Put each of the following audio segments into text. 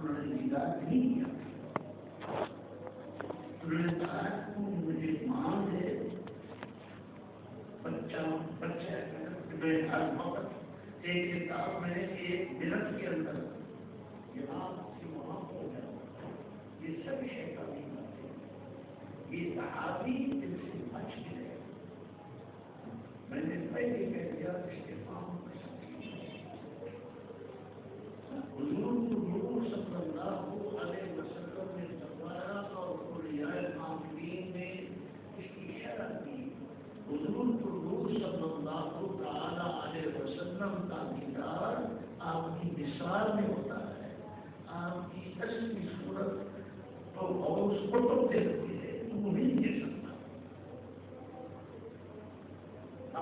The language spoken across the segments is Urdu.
انہوں نے نگاہ نہیں کیا. انہوں نے کہا کہ مجھے ماں ہے بچہ میں ہر وقت ایک کتاب میں ایک منٹ کے اندر یہاں سے وہاں ہو جاتا. یہ سب شیطانی باتیں. یہ صحابی ان سے بچ گئے. میں نے پہلے کہہ دیا استفام کر سکتی حضور صلی اللہ علیہ وسلم نے فرمایا اور اولیاء کاملین نے اس کی شرح دی. حضور صلی اللہ تعالی علیہ وسلم کا دیدار آپ کی مثال میں ہوتا ہے. آپ کی اصلی صورت تو اور اس کو تو دیکھتی ہے وہ نہیں دے سکتا.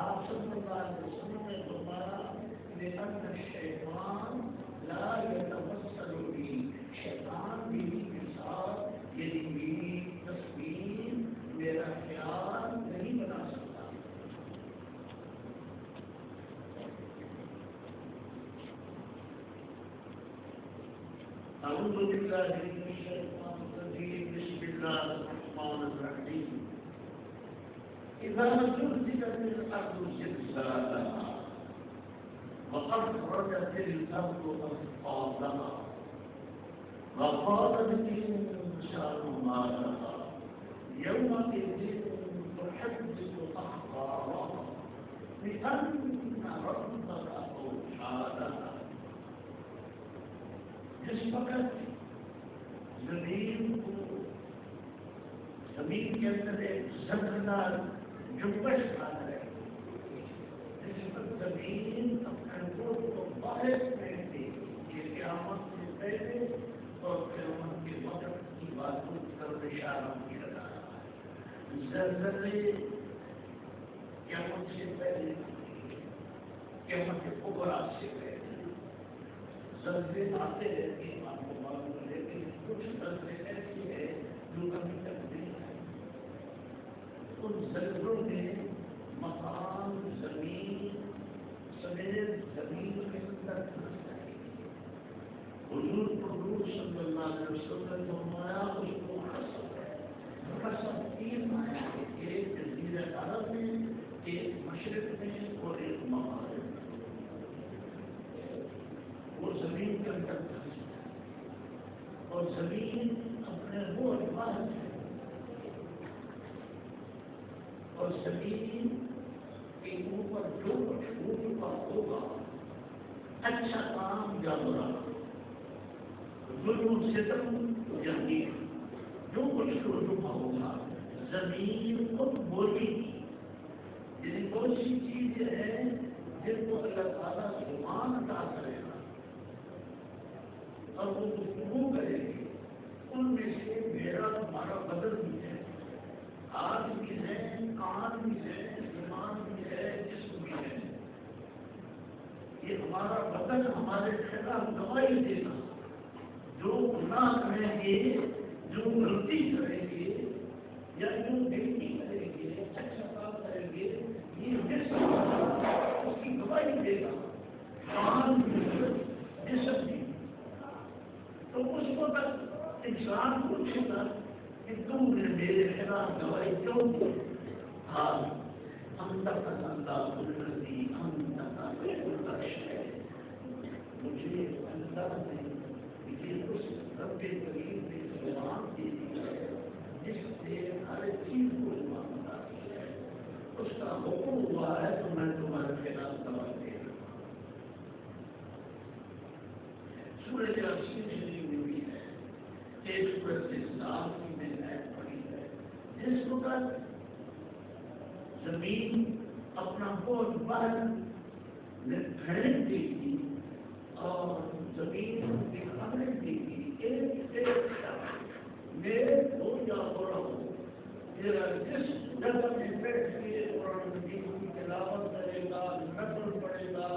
آپ صلی اللہ علیہ وسلم نے فرمایا لأن الشیطان لا يتمثل بی. شیطان میری مثال یعنی میری تصویر میرا خیال نہیں بنا سکتا. اعوذ باللہ من الشیطان الرجیم. بسم اللہ الرحمن الرحیم. اذا زلزلت الارض زلزالها وأخرجت الأرض أثقالها وقال الإنسان ما لها يومئذ تحدث أخبارها بأن ربك أوحى لها. جس وقت زمین کے اندر ایک زلزلہ جنبش آ رہا ہے. زمین اپنے کو باہر پھینک دے. یہ قیامت سے پہلے اور قیامت کے وقت کی باتوں پر اشارہ کیا جا رہا ہے. زلزلے قیامت سے پہلے قیامت کے کبریٰ سے پہلے زلزلے آتے رہتے ہیں. آپ کو معلوم ہے لیکن کچھ زلزلے ایسے ہیں جو کبھی تک نہیں آئے. ان زلزلوں میں مکان زمین سمیت زمین کے اندر پھنس جائے گی. حضور صلی اللہ علیہ وسلم نے فرمایا اس کو خصب ہے. خصب تین معنی ہے. ایک جزیرہ عرب میں, ایک مشرق میں اور ایک مغرب میں. وہ زمین کے اندر پھنس جائے اور زمین اپنے وہ باہر ہے اور زمین کے اوپر جو کچھ کا ہوگا اچھا کام یا برا, ظلم ستم یا نیک, جو کچھ کا ہوگا زمین خود بولے گی. یعنی بہت سی چیزیں ہیں جن کو اللہ تعالیٰ زبان عطا کرے گا اور وہ گفتگو کرے گی. ان میں سے میرا تمہارا بدن بھی ہے, آج بھی ہے, کان بھی ہے, زبان بھی ہے, جسم بھی ہے. یہ ہمارا بدن ہمارے خلاف گواہی دے گا. جو گناہ کریں گے, جو غلطی کریں گے یا جو نیکی کریں گے, اچھا کام کریں گے, یہ جسم اس کی گواہی دے گا. کان بھی, جسم بھی. تو اس وقت انسان پوچھے گا کہ تم نے میرے خلاف گواہی کیوں دی؟ ہاں ہم تک اللہ الذی انطق بكل شيء. مجھے اللہ نے یہ اس رب کریم نے زبان دی ہے جس سے ہر چیز کو زبان بنا دی ہے. اس کا حکم ہوا ہے تو میں تمہارے خلاف گواہی دے رہا ہوں. سورۃ یاسین شریف میں بھی ہے, ایک سورت اسلام کی میں نے پڑھی ہے. جس وقت زمین اپنا بہت باہر پھینک دے گی اور زمین دکھانے دے گی ایک میرے دو یا برا ہو, میرا جس جگہ میں بیٹھ کے قرآن مجید کی تلاوت کرے گا, نقل پڑھے گا,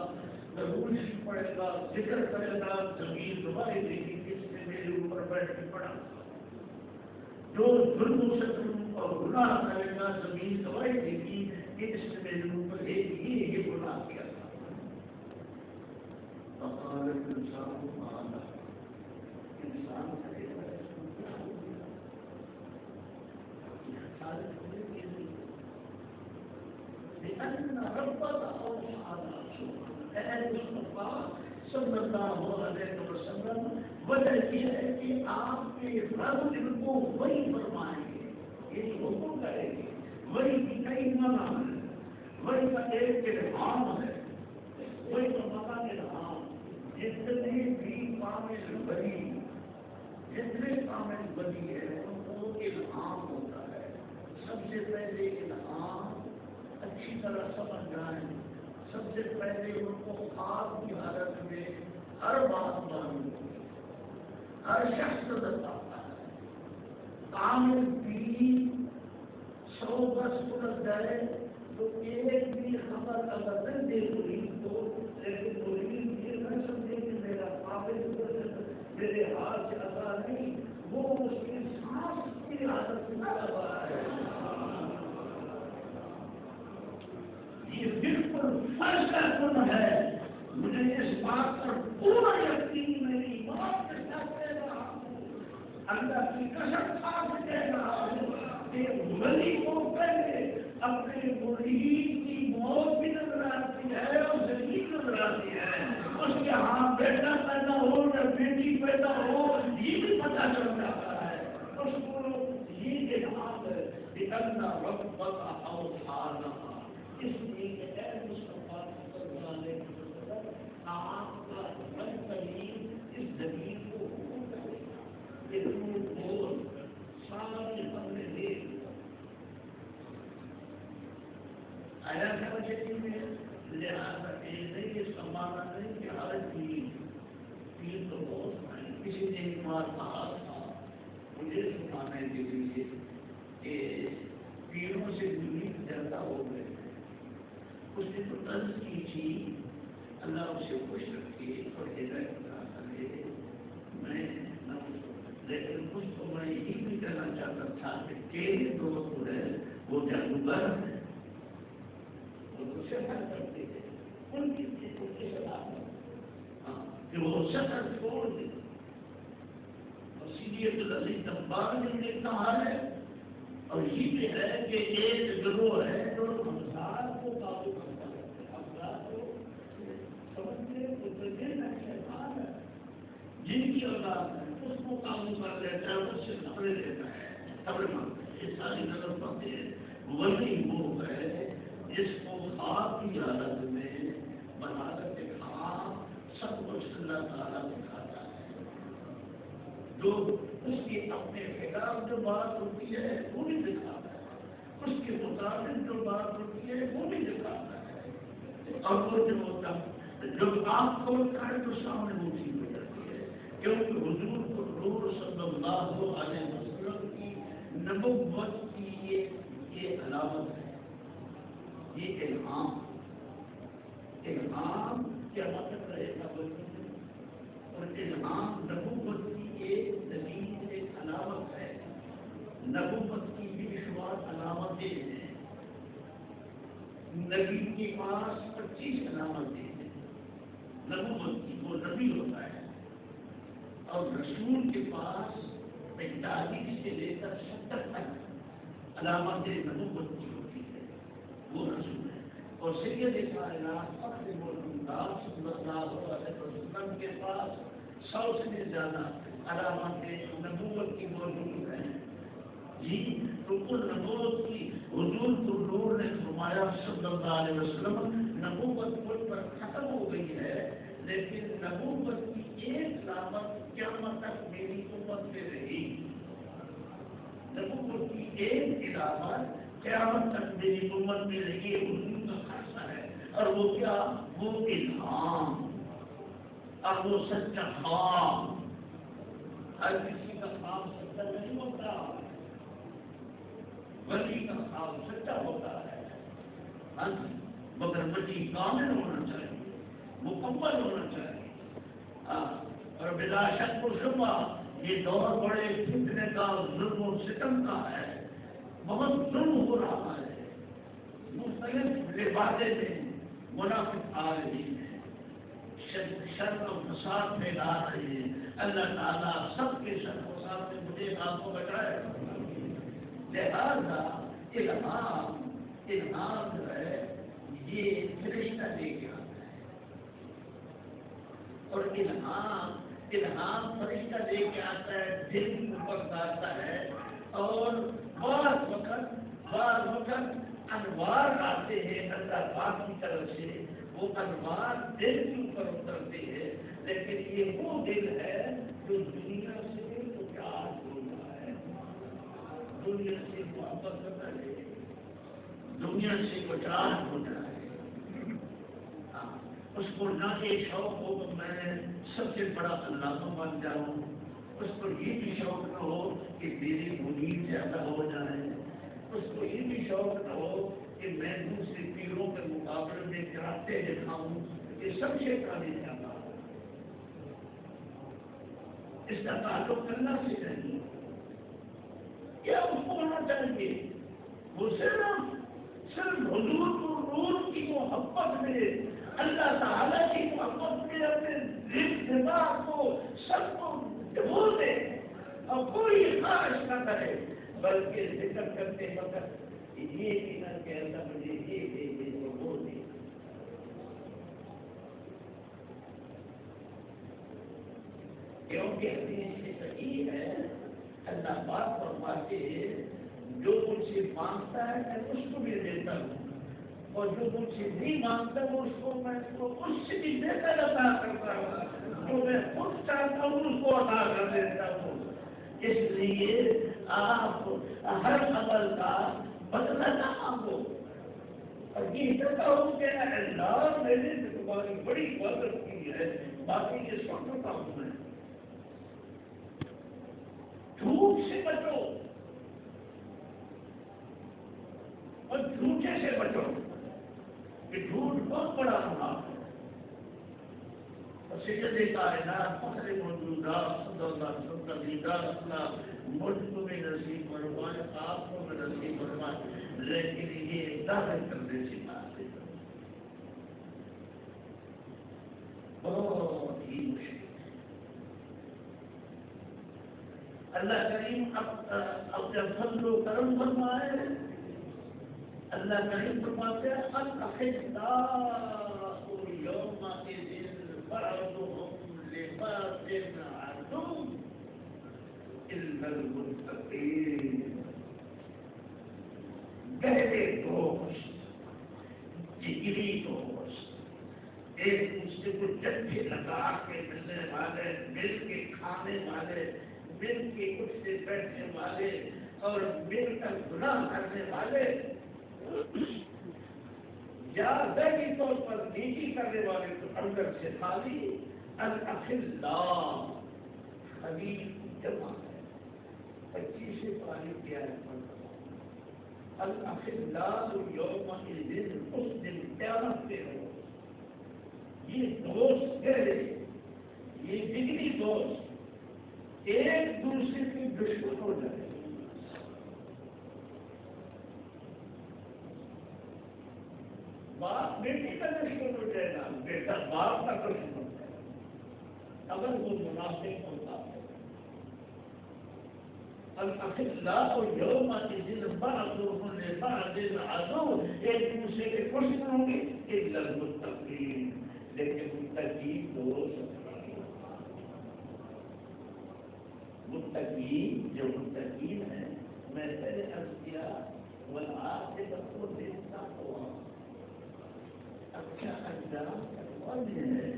درود پڑھے گا, ذکر کرے گا, زمین گواہی دے گی جس نے میرے اوپر بیٹھ کے پڑھا. جو ظلم و ستم اور گناہ کرے گا, زمین گواہی دے گی کہ اس نے میرے اوپر یہ گناہ کیا تھا. فقال الانسان ما لها. وسلم وجہ یہ ہے کہ آپ کے رب ان کو وہی فرمائیں گے، یعنی حکم کریں گے، وہی کی کئی معنی ہے، وہی کا ایک الہام ہے، وہی کا معنی الہام، جتنے بھی کامل ولی، جتنے کامل ولی ہے ان کو الہام ہوتا ہے۔ سب سے پہلے الہام اچھی طرح سمجھ جائیں، سب سے پہلے ان کو خواب کی حالت میں ہر بات معلوم ہوتی ہے، ہر شخص نظر آتا ہے۔ کامل دین 100 گز سلجھ جائے تو ایک بھی خبر اگر نہ دے مرید کو، لیکن مرید یہ نہ سمجھے کہ میرا قابل میرے ہاتھ سے ادا نہیں، وہ اس کی سانس کی حالت میں لگا ہے۔ یہ بالکل فرض کا کن ہے، مجھے اس بات پر پورا یقین میری موت کے ساتھ کہہ رہا ہوں، اللہ کی قسم کھا کے کہہ رہا ہوں کہ ولی کو پہلے اپنے مرید کی موت بھی نظر آتی ہے اور زندگی نظر آتی ہے، اس کے ہاں بیٹا پیدا ہو یا بیٹی پیدا ہو یہ بھی پتہ چل جاتا ہے، اس کو یہ الہام ہے کہ اللہ رب کا اوصانا، اس لیے کہ اے مصطفیٰ صلی اللہ علیہ وسلم آپ کا رب کریم اس زمین کو حکم کرے گا کہ تم بول سارے بندے دیکھ آیا سمجھے میں، لہٰذا یہ سمانا نہیں کہ ہر پیر تو بہت ہے، کسی نے ایک بار کہا تھا مجھے سنانے کے لیے کہ پیروں سے مرید زیادہ ہو گئے، اس نے تو عرض کی تھی اللہ اسے خوش رکھے اور ہدایت عطا کرے، میں لیکن کچھ تو میں یہی بھی کہنا چاہتا تھا کہ تیرے دوست ہے وہ جادوگر ہے، سفر کرتے تھے ان کی کہ وہ سفر چھوڑ دے، اور سیدھی عبدالعزیز دباغ نے کہا ہے، اور یہ بھی ہے کہ ایک گروہ ہے جو افراد کو قابو کرتا ہے، افراد کو سمجھتے شیطان ہے جن کی اولاد ہے اس کو قابو کر لیتا ہے، اس سے خبریں لیتا ہے، خبریں مانگتے ہیں، یہ ساری نظر پڑتے ہیں، وہی وہ ہے جس کو خواب کی حالت میں بنا کر خواب سب کچھ اللہ تعالیٰ دکھاتا ہے، جو اس کے اپنے خلاف جو بات ہوتی ہے وہ بھی دکھاتا ہے، اس کے مطابق جو بات ہوتی ہے وہ بھی دکھاتا ہے، اور وہ جو ہوتا جب آپ کھولتا ہے تو سامنے وہ چیز ہو جاتی ہے، کیونکہ حضور کو نور صلی اللہ علیہ وسلم کی نبوت کی یہ علامت ہے، یہ الہام کیا مطلب رہے گا بولتے، اور الہام نبوت کی ایک دلیل، ایک علامت ہے، نبوت کی بھی شمار علامتیں ہیں، نبی کے پاس 25 علامتیں ہیں، نبوت کی وہ نبی ہوتا ہے، اور رسول کے پاس 45 سے لے کر 70 تک علامتیں نبوت کی ہوتی ہے، وہ رسول ہے، اور سید کائنات فخر الانام صلی اللہ علیہ وسلم کے پاس 100 سے زیادہ علامتیں نبوت کی موجود ہیں، جی تو ان نبوت کی حضور کو نور نے فرمایا صلی اللہ علیہ وسلم نبوت مجھ پر ختم ہو گئی ہے، لیکن نبوت کی ایک علامت قیامت تک میری امت میں رہی، نبوت کی ایک علامت قیامت تک میری امت میں رہی، حضور کا خاصہ ہے، اور وہ کیا؟ وہ الہام، اور وہ سچا خواب، ہر کسی کا خواب سچا نہیں ہوتا، ولی کا خواب سچا ہوتا ہے، مگر ولی کامل ہونا چاہیے، مکمل ہونا چاہیے، اور بلا شک و شبہ یہ دور بڑے فتنے کا، ظلم و ستم کا ہے، بہت ظلم ہو رہا ہے، مختلف لبادے میں منافق آ رہی ہیں، شر و فساد پھیلا رہے ہیں، اللہ تعالیٰ سب کے شر و فساد سے مجھے آپ کو بچائے، لہذا الہام جو ہے یہ فرشتہ لے کے آتا ہے، اور الہام فرشتہ لے کے آتا ہے، دل کے اوپر ڈالتا ہے، اور بعض وقت انوار آتے ہیں اللہ پاک کی طرف سے، وہ انوار دل کے اوپر اترتے ہیں، لیکن یہ وہ دل ہے جو دنیا سے تو پیار ہو رہا ہے، دنیا سے محبت کرتا ہے، دنیا سے بچاؤ ہوتا ہے۔ اس کو نہ یہ شوق ہو کہ میں سب سے بڑا علامہ بن جاؤں، اس کو یہ بھی شوق نہ ہو کہ میری منیر زیادہ ہو جائے، اس کو یہ بھی شوق نہ ہو کہ میں دوسرے پیروں کے مقابلے میں کراتے دکھاؤں، یہ سب سے کانے جاتا ہے۔ اس کا تعلق اللہ سے نہیں، کیا اس کو ہونا چاہیے وہ صرف حضور کو نور کی محبت میں، اللہ تعالیٰ کی محبت میں اپنے دل دماغ کو سب کو ڈبو دے اور کوئی خواہش نہ کرے، بلکہ ذکر کرتے وقت یہ نہ کہتا مجھے یہ دے دے وہ دے۔ کیونکہ حدیث سے صحیح ہے، اللہ پاک فرماتے ہیں جو مجھ سے مانگتا ہے میں اس کو بھی دیتا ہوں، اور جو مجھ سے نہیں مانگتا وہ اس کو میں اس سے بھی بہتر عطا کرتا ہوں، جو میں خود چاہتا ہوں اس کو عطا کر دیتا ہوں۔ اس لیے آپ ہر عمل کا بدلہ نہ مانگو، اور یہ کہتا ہوں کہ اللہ میں نے تمہاری بڑی عبادت کی ہے، باقی یہ سنتا ہوں میں۔ جھوٹ سے بچو اور جھوٹے سے بچو، کہ جھوٹ بہت بڑا ہونا ہے۔ سید کائنات فخر موجودات صلی اللہ علیہ وسلم دیدار اپنا ملک میں نصیب فرمائے، آپ کو میں نصیب فرمائے، لیکن یہ دعوت کرنے سے بات ہے بہت ہی مشکل۔ اللہ کریم اپنے فضل و کرم فرمائے، اللہ کریم فرماتے ہیں الاخلاء یومئذ بعضهم لبعض عدو الا المتقین۔ گہرے دوست، جگری دوست، ایک دوسرے کو جھنڈے لگا کے ملنے والے، مل کے کھانے والے، مل کے اٹھنے بیٹھنے والے، اور مل کر گناہ کرنے والے، یا ذہنی طور پر نیکی کرنے والے تو اندر سے خالی، الاخلاء خلیل جمع ہے، 25 پاری کیا ہے الاخلاء یومئذ، اس دن قیامت کے ہو، یہ دوست گہرے، یہ جگری دوست ایک دوسرے کے دشمن ہو جائے۔ باپ بیٹی کا دشمن ہو جائے گا، بیٹا باپ کا دشمن ہو جائے گا اگر وہ منافق ہوتا ہے۔ الاخلاء یومئذ بعضهم لبعض عدو، ایک دوسرے کے دشمن ہوں گے الا المتقین، لیکن متقین دوست، متقین جو متقین ہیں، میں پہلے عرض کیا والعاقبۃ للتقویٰ، اچھا انجام کروانے ہیں،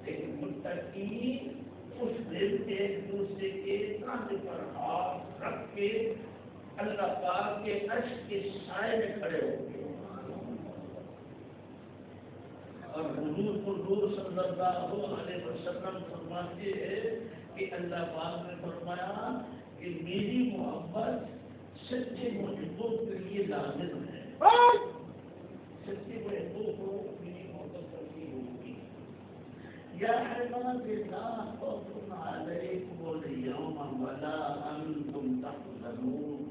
لیکن متقین اس دن ایک دوسرے کے کاندھے پر ہاتھ رکھ کے اللہ پاک کے عرش کے سائے میں کھڑے ہو گئے، اور حضور صلی اللہ علیہ وسلم فرماتے ہیں کہ اللہ پاک نے فرمایا کہ میری محبت سچے محبوں کے لیے لازم ہے، سچے محبوں کو میری محبت کرنی ہوگی۔ یا عباد اللہ خوف علیکم اليوم ولا انتم تحزنون،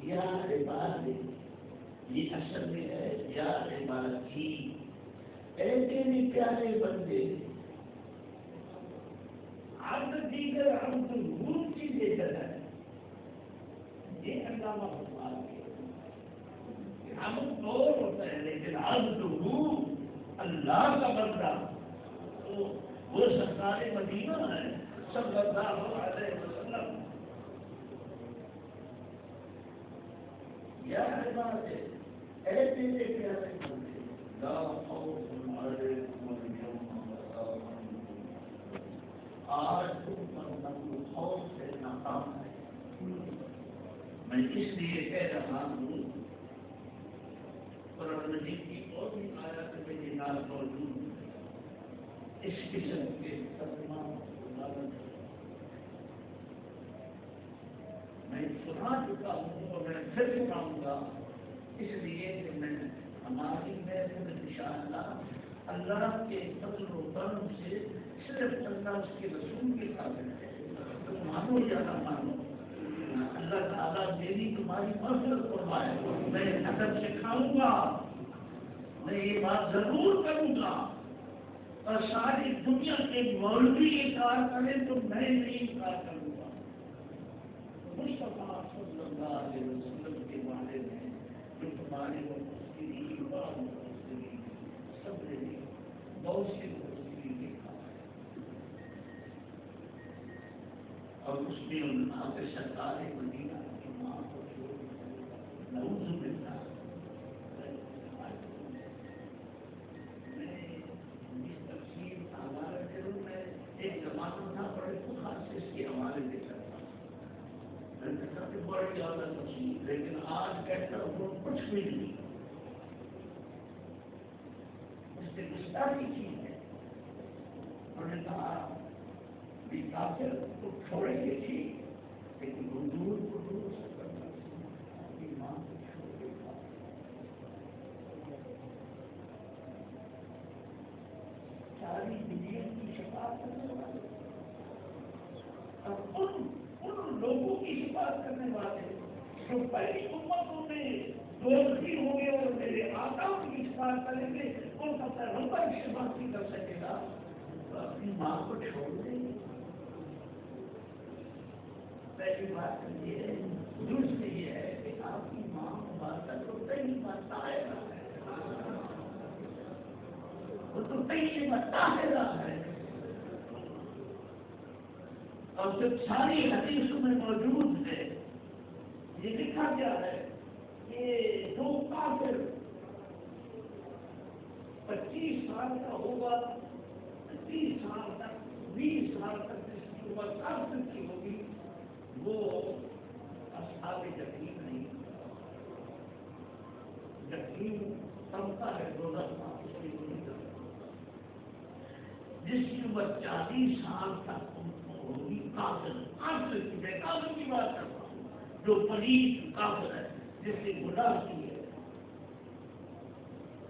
یا عباد، یہ اصل میں ہے یا عبادی، اے تیرے پیارے بندے، عبد دیگر عبد روح کی دیگر ہے، یہ علامہ فرمان ہے، عبد اور ہوتا ہے لیکن عبد روح اللہ کا بندہ، تو وہ سرکار مدینہ ہے صلی اللہ علیہ وسلم. یا عباد اے میرے پیارے بندے لا خوف علیکم اليوم ولا انتم. آج تم پر نہ خوف سے نہ غم ہے. میں اس لیے کہہ رہا ہوں قرآن مجید کی اور بھی آیات میں یہ نام موجود ہے. اس قسم کے ترجمہ میں سنا چکا ہوں اور میں پھر سناؤں گا اس لیے کہ میں ہماری محفل انشاءاللہ اللہ کے فضل و کرم سے صرف اللہ اس کے رسول کے قابل ہے. تو مانو یا نہ مانو اللہ تعالیٰ میری تمہاری مغفرت فرمائے. میں ادب سکھاؤں گا, میں یہ بات ضرور کروں گا, اور ساری دنیا کے مولوی انکار کریں تو میں نہیں انکار کروں گا. مصطفیٰ صلی اللہ علیہ وسلم کے بارے میں جو تمہارے سب نے بہت سی لکھا ہے, اور اس میں اللہ کے سرکار مدینہ کی ماں کو نعوذ باللہ. میں اس تفصیل کا حوالہ کروں. میں ایک زمانہ تھا بڑے خاص سے اس کے حوالے دے سکتا ہوں, بڑی زیادہ تفصیل, لیکن آج کہتا ہوں کچھ بھی نہیں. اس سے گستاخی چیز ہے. انہوں نے کہا بھی کافر کو چھوڑیں گے ٹھیک, لیکن حضور کو دور سے کرنا اپنی ماں کو چھوڑ کے ساری دنیا کی شفاعت کرنے والے اور ان لوگوں کی شفاعت کرنے والے جو پہلی امتوں میں دوستی ہوں گے اور میرے آقا ان کی شفاعت کریں گے, ان کا پیغمبر شفاعت نہیں کر سکے گا تو اپنی ماں کو چھوڑ دیں گے. پہلی بات یہ ہے, دوسری یہ ہے کہ آپ کی ماں مبارک تو کہیں بتائے رہا ہے, وہ تو کہیں بتائے رہا ہے. اور جب ساری حدیثوں میں موجود ہے یہ لکھا گیا ہے کہ جو کافر 25 سال کا ہوگا, 30 سال تک 20 سال تک جس کی عمر کافر کی ہوگی وہ اصحاب جحیم نہیں. جحیم سمتا ہے دوزخ اس کی جس کی عمر 40 سال تک ہوگی کافر. کافر کی میں کافر کی بات کرتا ہوں جو پلیت کافر ہے, جس نے گناہ کی ہے,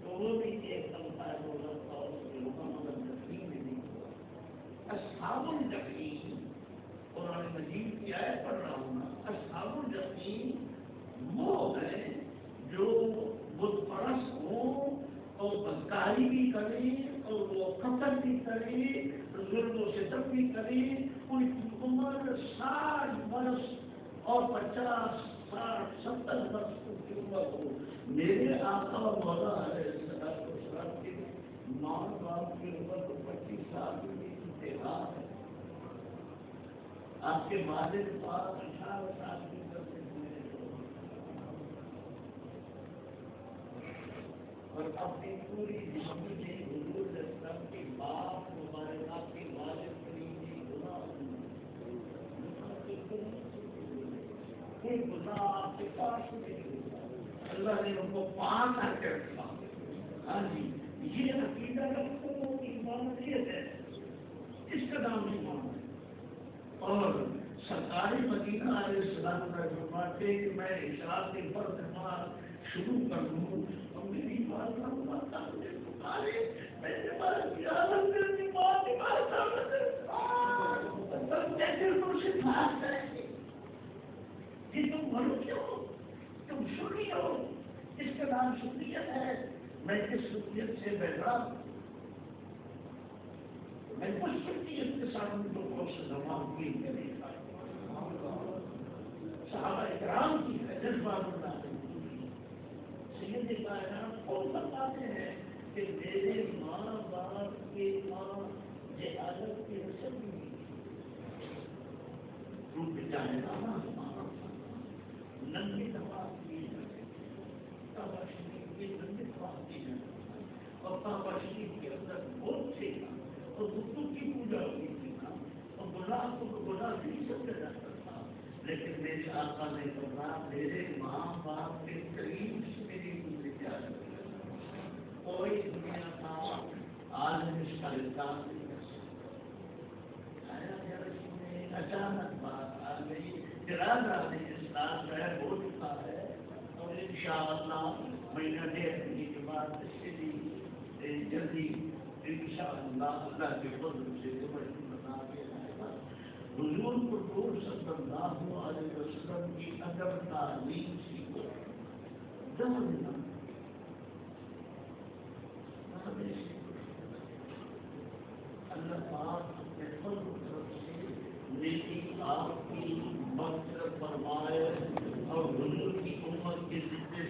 تو وہ بھی ایک سمتا ہے دوزخ اور اس کی عمر جحیم میں نہیں ہوا. اصحاب الجحیم قرآن مجید کی آیت پڑھ رہا ہوں. اصحاب الجحیم وہ ہیں جو بت پرست ہوں اور بدکاری بھی کریں اور وہ قتل بھی کریں, ظلم و ستم بھی کریں. ان کی عمر 60 برس اور 50 60 70 برس کی عمر ہو. میرے آقا اور مولا علیہ السلام کے ماں باپ کی عمر تو 25 سال کی انتہا ہے. آپ کے والد پاک 18 سال کی کرتے ہوئے اور اپنی پوری زندگی میں حضور اسلام کے باپ مبارک آپ کے والد کریمی کوئی گناہ آپ کے پاس نہیں ہوتا. اللہ نے ان کو پاک کر کے رکھا. ہاں جی, یہ عقیدہ رکھو ایمانیت ہے, اس کا نام ایمان ہے. اور سرکاری مدینہ علیہ السلام کا فرماتے کہ میں اشراق کے فرض نماز شروع کر دوں تو میری بات کا مطلب مجھے پکارے, میں نماز کی عالم کرنی بات جیسے مرشد بات کریں گے کہ تم بھرو کیوں, تم سنی ہو, اس کا نام سنیت ہے. میں اس سنیت سے بیدار ہوں. میں کچھ سنیت کے ساتھ ان لوگوں سے زبان ہوئی کرے گا. صحابہ اکرام کی ہے جذبات اللہ سید کائنات کون بتاتے ہیں کہ میرے ماں باپ کے ماں یہ عادت کی رسم بھی روپ جانے والا ننگی نواز کی ننگی نواز کی اور کعبہ شریف کے اندر بہت تھے اور بتوں کی پوجا ہوئی تھی اور گناہ کو گناہ نہیں سمجھا جاتا تھا، لیکن میرے آقا نے فرمایا میرے ماں باپ کے قریب سے میری زندگی کوئی دنیا کا عالم اس کا انکار نہیں کر سکتا۔ اچانک بات آ گئی، جنازہ اسلام ہے ہو چکا ہے اور انشاءاللہ مہینہ ڈیڑھ مہینے کے بعد اس کے لیے جلدی انشاءاللہ اللہ کے فضل سے بنا دیا جائے گا۔ حضور پر صلی اللہ علیہ وسلم کی اگر تعلیم سیکھو اللہ پاک اپنے فضل و کرم سے نیکی آپ کی مغفرت فرمائے اور حضور کی امت کے جتنے